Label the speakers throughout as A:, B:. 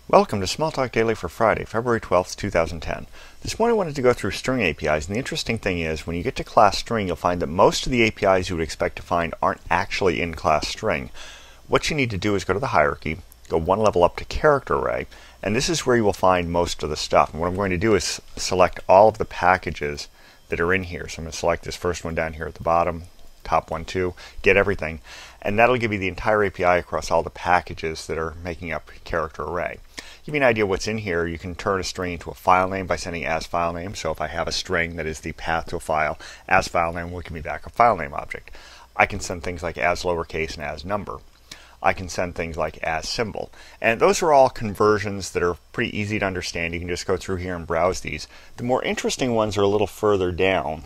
A: Welcome to Smalltalk Daily for Friday, February 12th, 2010. This morning I wanted to go through string APIs, and the interesting thing is when you get to class string, you'll find that most of the APIs you would expect to find aren't actually in class string. What you need to do is go to the hierarchy, go one level up to character array, and this is where you will find most of the stuff. And what I'm going to do is select all of the packages that are in here. So I'm going to select this first one down here at the bottom, top one, two, get everything, and that'll give you the entire API across all the packages that are making up character array. Give you an idea what's in here. You can turn a string into a file name by sending as file name. So if I have a string that is the path to a file, as file name will give me back a file name object. I can send things like as lowercase and as number. I can send things like as symbol. And those are all conversions that are pretty easy to understand. You can just go through here and browse these. The more interesting ones are a little further down.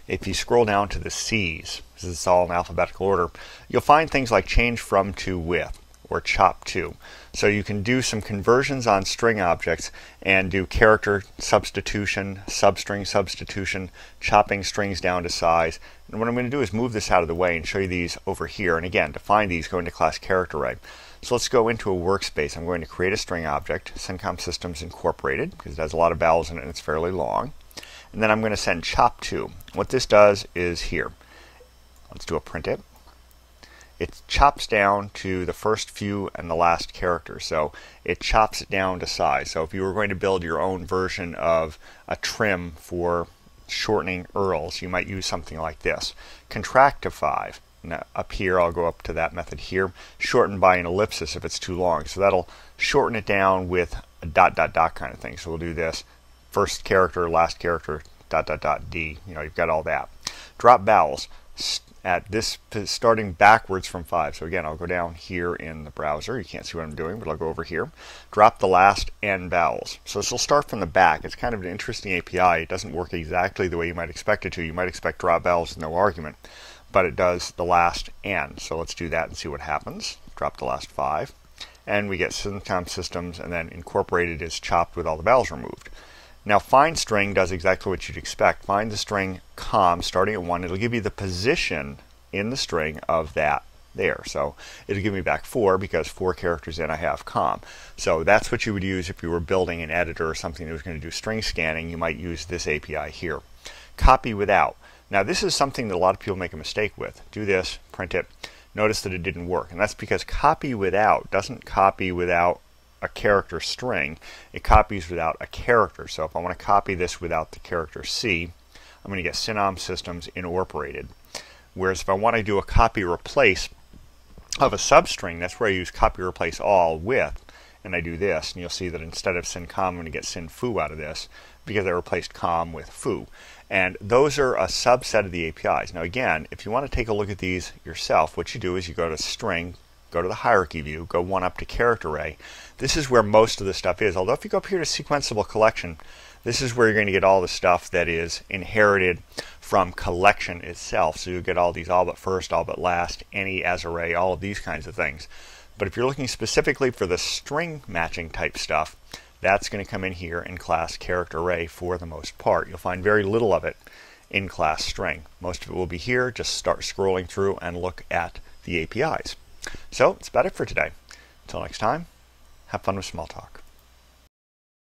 A: If you scroll down to the C's, because it's all in alphabetical order, you'll find things like change from to with, or chop to. So you can do some conversions on string objects and do character substitution, substring substitution, chopping strings down to size. And what I'm going to do is move this out of the way and show you these over here. And again, to find these, go into class character array. So let's go into a workspace. I'm going to create a string object, CenCom Systems Incorporated, because it has a lot of vowels in it and it's fairly long. And then I'm going to send chop to. What this does is here. Let's do a printf. It chops down to the first few and the last character. So it chops it down to size. So if you were going to build your own version of a trim for shortening URLs, you might use something like this. Contract to 5. Now up here, I'll go up to that method here. Shorten by an ellipsis if it's too long. So that'll shorten it down with a dot, dot, dot kind of thing. So we'll do this. First character, last character, dot, dot, dot, D. You know, you've got all that. Drop vowels at this, starting backwards from 5. So again, I'll go down here in the browser. You can't see what I'm doing, but I'll go over here. Drop the last N vowels. So this will start from the back. It's kind of an interesting API. It doesn't work exactly the way you might expect it to. You might expect drop vowels with no argument, but it does the last N. So let's do that and see what happens. Drop the last 5. And we get CenCom Systems, and then Incorporated is chopped with all the vowels removed. Now find string does exactly what you'd expect. Find the string com starting at 1. It'll give you the position in the string of that there. So it'll give me back 4 because 4 characters in I have com. So that's what you would use if you were building an editor or something that was going to do string scanning. You might use this API here. Copy without. Now this is something that a lot of people make a mistake with. Do this, print it. Notice that it didn't work. And that's because copy without doesn't copy without a character string. It copies without a character. So if I want to copy this without the character C, I'm going to get CenCom Systems Incorporated. Whereas if I want to do a copy replace of a substring, that's where I use copy replace all with, and I do this, and you'll see that instead of CenCom, I'm going to get CenFoo out of this because I replaced com with foo. And those are a subset of the APIs. Now again, if you want to take a look at these yourself, what you do is you go to string, go to the hierarchy view, go one up to character array. This is where most of the stuff is. Although if you go up here to sequenceable collection, this is where you're going to get all the stuff that is inherited from collection itself. So you get all these all but first, all but last, any as array, all of these kinds of things. But if you're looking specifically for the string matching type stuff, that's going to come in here in class character array for the most part. You'll find very little of it in class string. Most of it will be here. Just start scrolling through and look at the APIs. So that's about it for today. Until next time, have fun with Smalltalk.